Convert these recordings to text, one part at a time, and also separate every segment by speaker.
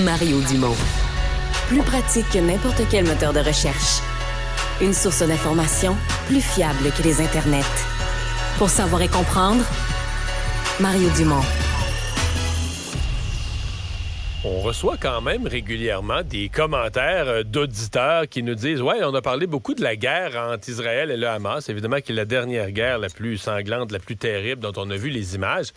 Speaker 1: Mario Dumont. Plus pratique que n'importe quel moteur de recherche. Une source d'information plus fiable que les internets. Pour savoir et comprendre, Mario Dumont.
Speaker 2: On reçoit quand même régulièrement des commentaires d'auditeurs qui nous disent « Ouais, on a parlé beaucoup de la guerre entre Israël et le Hamas, évidemment qui est la dernière guerre la plus sanglante, la plus terrible dont on a vu les images. »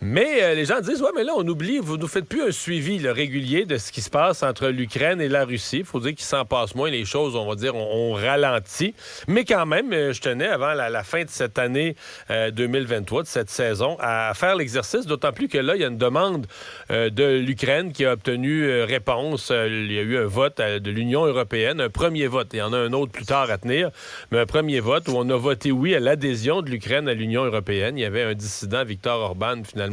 Speaker 2: Mais les gens disent « Ouais, mais là, on oublie, vous nous faites plus un suivi régulier de ce qui se passe entre l'Ukraine et la Russie. Il faut dire qu'il s'en passe moins, les choses, on va dire, on ralentit. Mais quand même, je tenais, avant la fin de cette année 2023, de cette saison, à faire l'exercice, d'autant plus que là, il y a une demande de l'Ukraine qui a obtenu réponse. Il y a eu un vote de l'Union européenne, un premier vote. Il y en a un autre plus tard à tenir, mais un premier vote où on a voté oui à l'adhésion de l'Ukraine à l'Union européenne. Il y avait un dissident, Viktor Orban, finalement,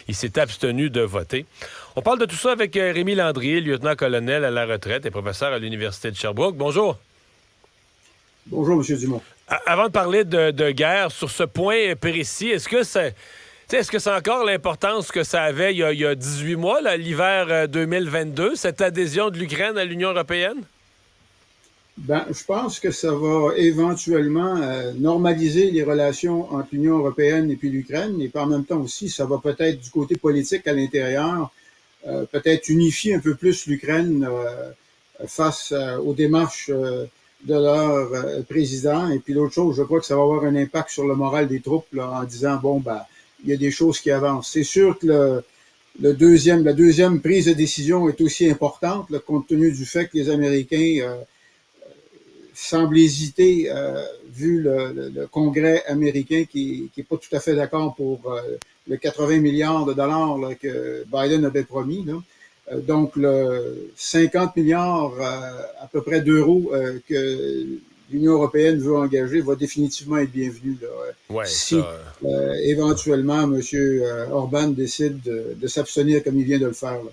Speaker 2: il s'est abstenu de voter. On parle de tout ça avec Rémi Landry, lieutenant-colonel à la retraite et professeur à l'Université de Sherbrooke. Bonjour.
Speaker 3: Bonjour, M. Dumont.
Speaker 2: Avant de parler de guerre, sur ce point précis, est-ce que c'est encore l'importance que ça avait il y a 18 mois, là, l'hiver 2022, cette adhésion de l'Ukraine à l'Union européenne?
Speaker 3: Ben, je pense que ça va éventuellement normaliser les relations entre l'Union européenne et puis l'Ukraine, et puis en même temps aussi, ça va peut-être du côté politique à l'intérieur, peut-être unifier un peu plus l'Ukraine face aux démarches de leur président. Et puis l'autre chose, je crois que ça va avoir un impact sur le moral des troupes là, en disant, bon, ben, il y a des choses qui avancent. C'est sûr que la deuxième prise de décision est aussi importante, là, compte tenu du fait que les Américains semblent hésiter, vu le Congrès américain qui est pas tout à fait d'accord pour le 80 milliards de dollars là, que Biden avait promis. Là. Donc, le 50 milliards à peu près d'euros que l'Union européenne veut engager va définitivement être bienvenu là,
Speaker 2: ouais,
Speaker 3: si éventuellement M. Orban décide de s'abstenir comme il vient de le faire. Là.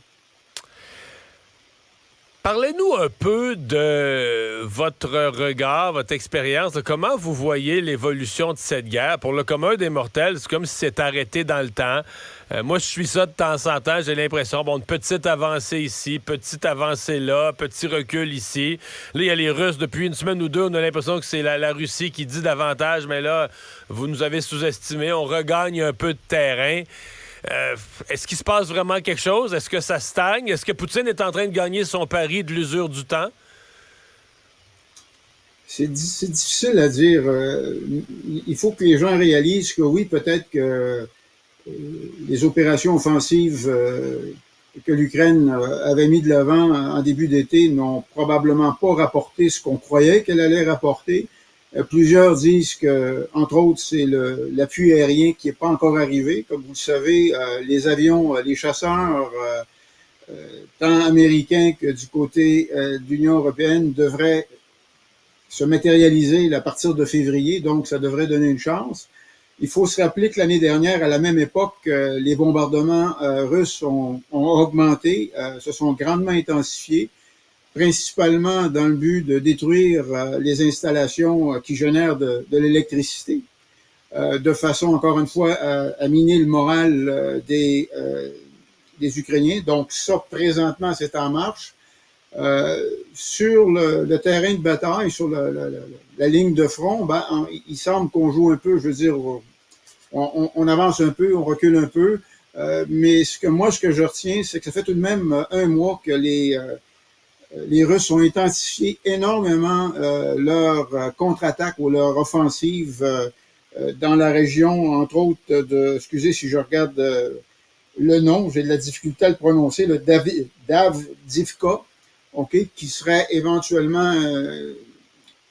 Speaker 2: Parlez-nous un peu de votre regard, votre expérience, de comment vous voyez l'évolution de cette guerre. Pour le commun des mortels, c'est comme si c'est arrêté dans le temps. Moi, je suis ça de temps en temps. J'ai l'impression, une petite avancée ici, petite avancée là, petit recul ici. Là, il y a les Russes. Depuis une semaine ou deux, on a l'impression que c'est la Russie qui dit davantage. Mais là, vous nous avez sous-estimé. On regagne un peu de terrain. Est-ce qu'il se passe vraiment quelque chose? Est-ce que ça stagne? Est-ce que Poutine est en train de gagner son pari de l'usure du temps?
Speaker 3: C'est difficile à dire. Il faut que les gens réalisent que oui, peut-être que les opérations offensives que l'Ukraine avait mis de l'avant en début d'été n'ont probablement pas rapporté ce qu'on croyait qu'elle allait rapporter. Plusieurs disent que, entre autres, c'est l'appui aérien qui n'est pas encore arrivé. Comme vous le savez, les avions, les chasseurs, tant américains que du côté de l'Union européenne, devraient se matérialiser à partir de février, donc ça devrait donner une chance. Il faut se rappeler que l'année dernière, à la même époque, les bombardements russes ont augmenté, se sont grandement intensifiés, principalement dans le but de détruire les installations qui génèrent de l'électricité, de façon, encore une fois, à miner le moral des Ukrainiens. Donc ça, présentement, c'est en marche. Sur le terrain de bataille, sur la ligne de front, il semble qu'on joue un peu, je veux dire, on avance un peu, on recule un peu, mais ce que je retiens, c'est que ça fait tout de même un mois que les Russes ont intensifié énormément leur contre-attaque ou leur offensive dans la région, entre autres, excusez si je regarde le nom, j'ai de la difficulté à le prononcer, le Davdivka, qui serait éventuellement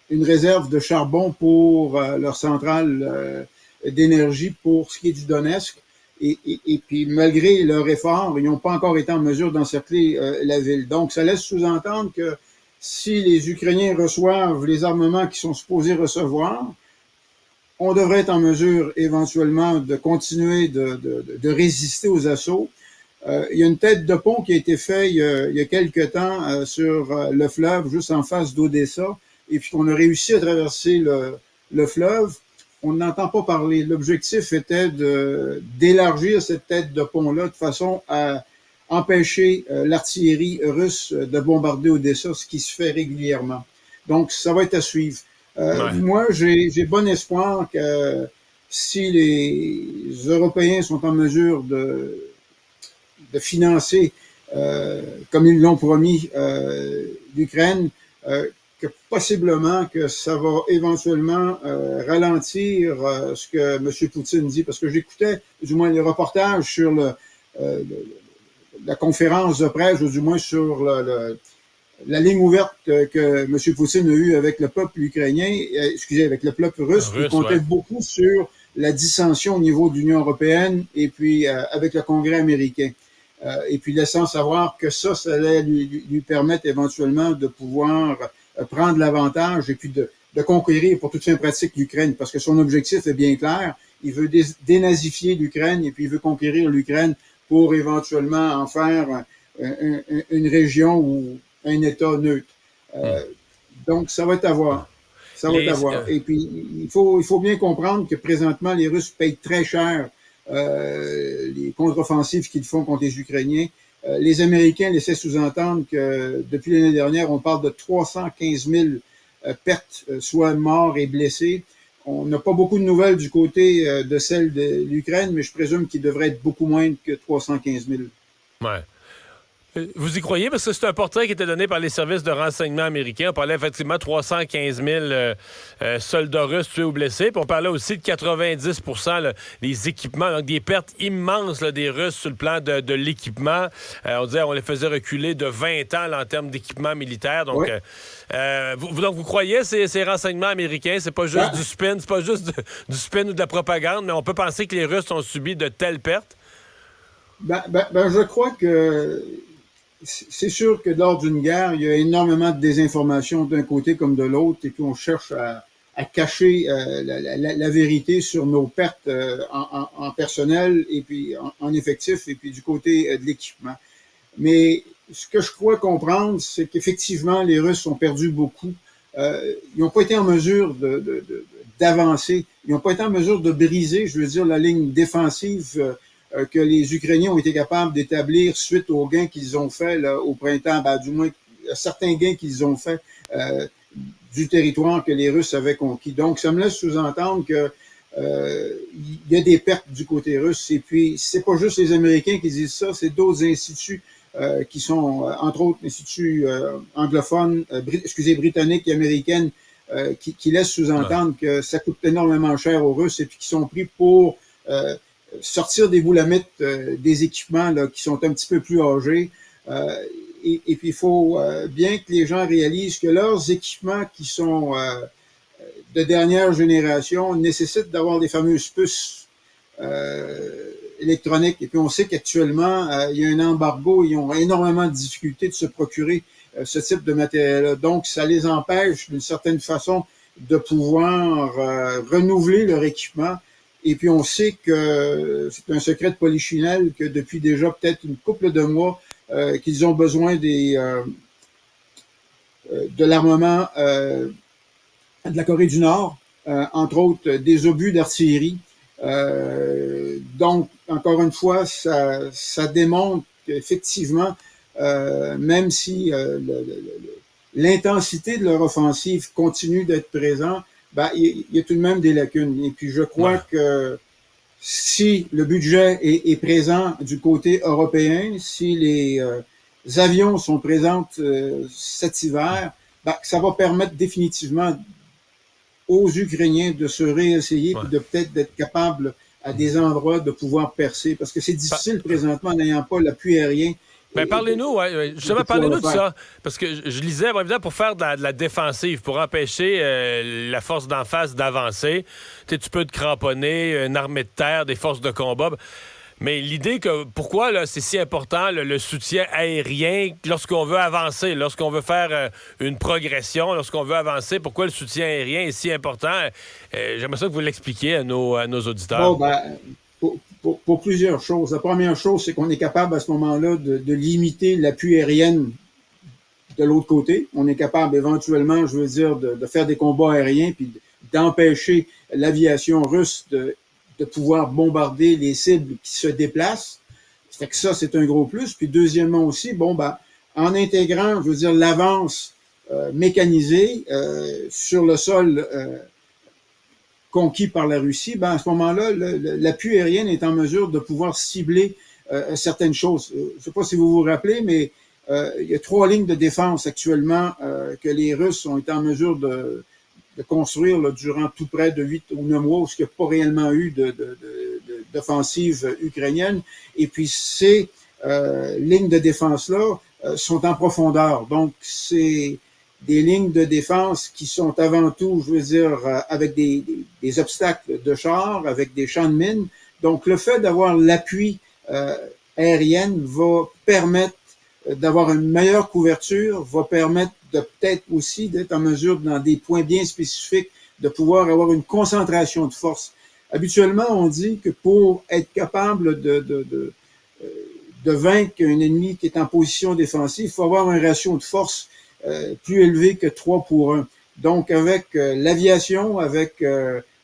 Speaker 3: une réserve de charbon pour leur centrale d'énergie pour ce qui est du Donetsk. Et puis, malgré leur effort, ils n'ont pas encore été en mesure d'encercler la ville. Donc, ça laisse sous-entendre que si les Ukrainiens reçoivent les armements qu'ils sont supposés recevoir, on devrait être en mesure éventuellement de continuer de résister aux assauts. Il y a une tête de pont qui a été faite il y a quelque temps sur le fleuve, juste en face d'Odessa, et puis qu'on a réussi à traverser le fleuve. On n'entend pas parler. L'objectif était d'élargir cette tête de pont-là de façon à empêcher l'artillerie russe de bombarder Odessa, ce qui se fait régulièrement. Donc, ça va être à suivre. Moi, j'ai bon espoir que si les Européens sont en mesure de financer, comme ils l'ont promis, l'Ukraine, que possiblement que ça va éventuellement ralentir ce que M. Poutine dit, parce que j'écoutais du moins les reportages sur la conférence de presse, ou du moins sur la ligne ouverte que M. Poutine a eue avec le peuple ukrainien, avec le peuple russe, qui comptait beaucoup sur la dissension au niveau de l'Union européenne et puis avec le Congrès américain. Et puis laissant savoir que ça allait lui permettre éventuellement de pouvoir prendre l'avantage et puis de conquérir pour toute fin pratique l'Ukraine, parce que son objectif est bien clair. Il veut dénazifier l'Ukraine et puis il veut conquérir l'Ukraine pour éventuellement en faire une région ou un État neutre. Donc, ça va être à voir. Ça va être à voir. Et puis, il faut bien comprendre que présentement, les Russes payent très cher les contre-offensives qu'ils font contre les Ukrainiens. Les Américains laissaient sous-entendre que depuis l'année dernière, on parle de 315 000 pertes, soit morts et blessés. On n'a pas beaucoup de nouvelles du côté de celle de l'Ukraine, mais je présume qu'il devrait être beaucoup moins que 315 000.
Speaker 2: Ouais. Vous y croyez? Parce que c'est un portrait qui était donné par les services de renseignement américains. On parlait effectivement de 315 000 soldats russes tués ou blessés. Puis on parlait aussi de 90 les équipements. Donc des pertes immenses là, des Russes sur le plan de l'équipement. On disait on les faisait reculer de 20 ans là, en termes d'équipement militaire. Donc, vous croyez ces renseignements américains? C'est pas juste du spin, c'est pas juste du spin ou de la propagande, mais on peut penser que les Russes ont subi de telles pertes?
Speaker 3: Je crois que c'est sûr que lors d'une guerre, il y a énormément de désinformation d'un côté comme de l'autre, et puis on cherche à cacher la vérité sur nos pertes en personnel et puis en effectif, et puis du côté de l'équipement. Mais ce que je crois comprendre, c'est qu'effectivement, les Russes ont perdu beaucoup. Ils n'ont pas été en mesure d'avancer. Ils n'ont pas été en mesure de briser, je veux dire, la ligne défensive que les Ukrainiens ont été capables d'établir suite aux gains qu'ils ont faits là, au printemps, du moins certains gains qu'ils ont faits du territoire que les Russes avaient conquis. Donc, ça me laisse sous-entendre que il y a des pertes du côté russe. Et puis, c'est pas juste les Américains qui disent ça, c'est d'autres instituts qui sont, entre autres, instituts anglophones, britanniques et américaines, qui laissent sous-entendre que ça coûte énormément cher aux Russes et puis qui sont pris pour sortir des boulamites des équipements là, qui sont un petit peu plus âgés. Et puis, il faut bien que les gens réalisent que leurs équipements qui sont de dernière génération nécessitent d'avoir les fameuses puces électroniques. Et puis, on sait qu'actuellement, il y a un embargo. Ils ont énormément de difficultés de se procurer ce type de matériel-là. Donc, ça les empêche, d'une certaine façon, de pouvoir renouveler leur équipement. Et puis, on sait que c'est un secret de polichinelle que depuis déjà peut-être une couple de mois, qu'ils ont besoin de l'armement de la Corée du Nord, entre autres des obus d'artillerie. Donc, encore une fois, ça démontre qu'effectivement, même si l'intensité de leur offensive continue d'être présente, il y a tout de même des lacunes. Et puis, je crois que si le budget est présent du côté européen, si les avions sont présents cet hiver, ça va permettre définitivement aux Ukrainiens de se réessayer et de peut-être d'être capables à des endroits de pouvoir percer. Parce que c'est difficile présentement en n'ayant pas l'appui aérien.
Speaker 2: Parlez-nous, justement, parlez-nous de ça. Parce que je lisais, évidemment, pour faire de la défensive, pour empêcher la force d'en face d'avancer, tu peux te cramponner, une armée de terre, des forces de combat. Mais l'idée que pourquoi là, c'est si important le soutien aérien lorsqu'on veut avancer, lorsqu'on veut faire une progression, lorsqu'on veut avancer, pourquoi le soutien aérien est si important? J'aimerais ça que vous l'expliquiez à nos auditeurs.
Speaker 3: Pour plusieurs choses. La première chose, c'est qu'on est capable à ce moment-là de limiter l'appui aérien de l'autre côté. On est capable éventuellement, je veux dire, de faire des combats aériens puis d'empêcher l'aviation russe de pouvoir bombarder les cibles qui se déplacent. Fait que ça, c'est un gros plus. Puis deuxièmement aussi, en intégrant, je veux dire, l'avance mécanisée sur le sol conquis par la Russie, à ce moment-là, l'appui aérien est en mesure de pouvoir cibler certaines choses. Je ne sais pas si vous vous rappelez, mais il y a 3 lignes de défense actuellement que les Russes ont été en mesure de construire là, durant tout près de 8 ou 9 mois, où il n'y a pas réellement eu d'offensive ukrainienne. Et puis ces lignes de défense-là sont en profondeur. Donc, c'est des lignes de défense qui sont avant tout, je veux dire, avec des obstacles de chars, avec des champs de mines. Donc, le fait d'avoir l'appui aérien va permettre d'avoir une meilleure couverture, va permettre de peut-être aussi d'être en mesure, dans des points bien spécifiques, de pouvoir avoir une concentration de force. Habituellement, on dit que pour être capable de vaincre un ennemi qui est en position défensive, il faut avoir un ratio de force plus élevé que 3-1. Donc, avec l'aviation, avec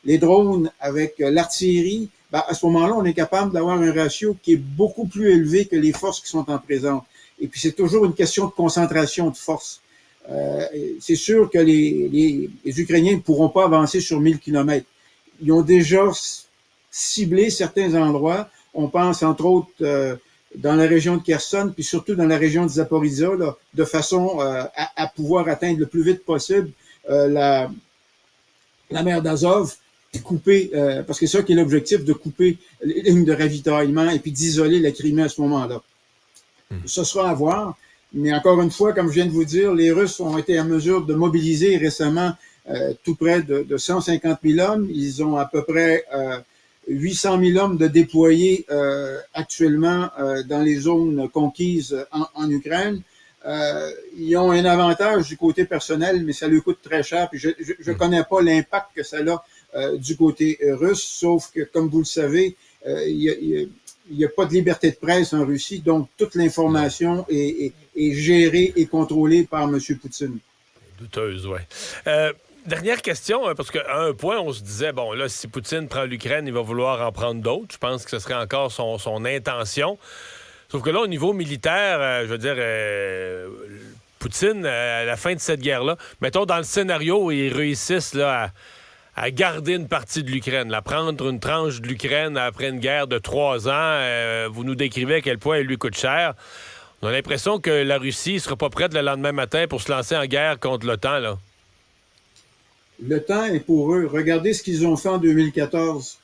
Speaker 3: les drones, avec l'artillerie, à ce moment-là, on est capable d'avoir un ratio qui est beaucoup plus élevé que les forces qui sont en présence. Et puis, c'est toujours une question de concentration de force. C'est sûr que les Ukrainiens ne pourront pas avancer sur 1000 kilomètres. Ils ont déjà ciblé certains endroits. On pense, entre autres, dans la région de Kherson, puis surtout dans la région de Zaporizhzhia, là, de façon à pouvoir atteindre le plus vite possible la mer d'Azov, couper, parce que c'est ça qui est l'objectif, de couper les lignes de ravitaillement et puis d'isoler la Crimée à ce moment-là. Ça sera à voir, mais encore une fois, comme je viens de vous dire, les Russes ont été en mesure de mobiliser récemment tout près de 150 000 hommes. Ils ont à peu près 800 000 hommes de déployés actuellement dans les zones conquises en Ukraine. Ils ont un avantage du côté personnel, mais ça lui coûte très cher. Puis je connais pas l'impact que ça a du côté russe, sauf que, comme vous le savez, il n'y a pas de liberté de presse en Russie, donc toute l'information est gérée et contrôlée par M. Poutine.
Speaker 2: Douteuse, oui. Dernière question, parce qu'à un point, on se disait, bon, là, si Poutine prend l'Ukraine, il va vouloir en prendre d'autres. Je pense que ce serait encore son intention. Sauf que là, au niveau militaire, je veux dire, Poutine, à la fin de cette guerre-là, mettons dans le scénario où ils réussissent là, à garder une partie de l'Ukraine, à prendre une tranche de l'Ukraine après une guerre de 3 ans, vous nous décrivez à quel point elle lui coûte cher. On a l'impression que la Russie ne sera pas prête le lendemain matin pour se lancer en guerre contre l'OTAN, là.
Speaker 3: Le temps est pour eux. Regardez ce qu'ils ont fait en 2014.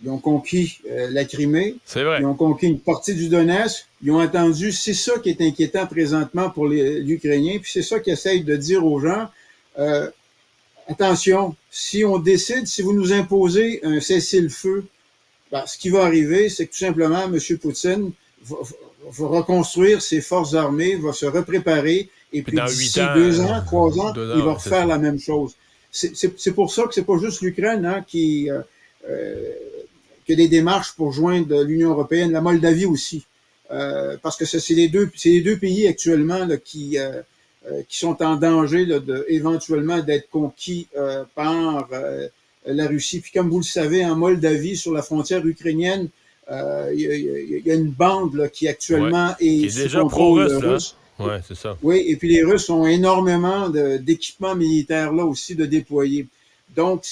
Speaker 3: Ils ont conquis la Crimée.
Speaker 2: C'est vrai.
Speaker 3: Ils ont conquis une partie du Donetsk. Ils ont attendu. C'est ça qui est inquiétant présentement pour les Ukrainiens. Puis c'est ça qu'ils essayent de dire aux gens. Attention, si on décide, si vous nous imposez un cessez-le-feu, ce qui va arriver, c'est que tout simplement, M. Poutine va reconstruire ses forces armées, va se repréparer, et puis d'ici 2 ans, 3 ans, il va refaire la même chose. C'est pour ça que c'est pas juste l'Ukraine qui a des démarches pour joindre l'Union européenne, la Moldavie aussi, parce que c'est les deux pays actuellement là, qui sont en danger là, éventuellement d'être conquis par la Russie. Puis comme vous le savez, en Moldavie, sur la frontière ukrainienne, il y a une bande là, qui actuellement
Speaker 2: qui est déjà pro-russe. Oui, c'est ça.
Speaker 3: Oui, et puis les Russes ont énormément d'équipements militaires là aussi de déployer. Donc,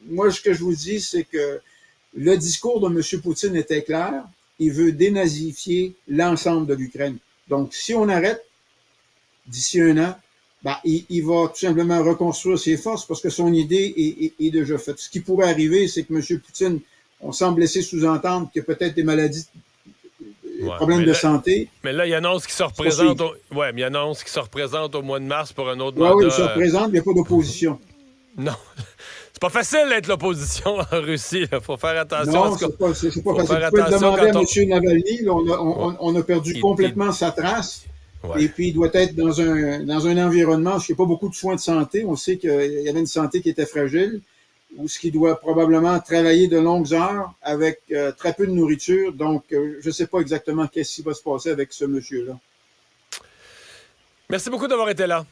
Speaker 3: moi, ce que je vous dis, c'est que le discours de M. Poutine était clair. Il veut dénazifier l'ensemble de l'Ukraine. Donc, si on arrête d'ici 1 an, il va tout simplement reconstruire ses forces parce que son idée est déjà faite. Ce qui pourrait arriver, c'est que M. Poutine, on semble laisser sous-entendre qu'il y a peut-être des maladies, des problèmes de santé.
Speaker 2: Mais là, il annonce qu'il se représente au mois de mars pour un autre mandat.
Speaker 3: Oui, il se représente, il n'y a pas d'opposition.
Speaker 2: Non. C'est pas facile d'être l'opposition en Russie. Il faut faire attention.
Speaker 3: Non, c'est pas facile. Tu peux demander à M. Navalny, là, on a perdu complètement sa trace. Ouais. Et puis, il doit être dans un environnement où il n'y a pas beaucoup de soins de santé. On sait qu'il y avait une santé qui était fragile, où ce qui doit probablement travailler de longues heures avec très peu de nourriture. Donc, je ne sais pas exactement qu'est-ce qui va se passer avec ce monsieur-là.
Speaker 2: Merci beaucoup d'avoir été là.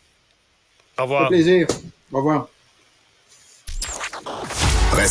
Speaker 2: Au revoir.
Speaker 3: Ça fait plaisir. Au revoir.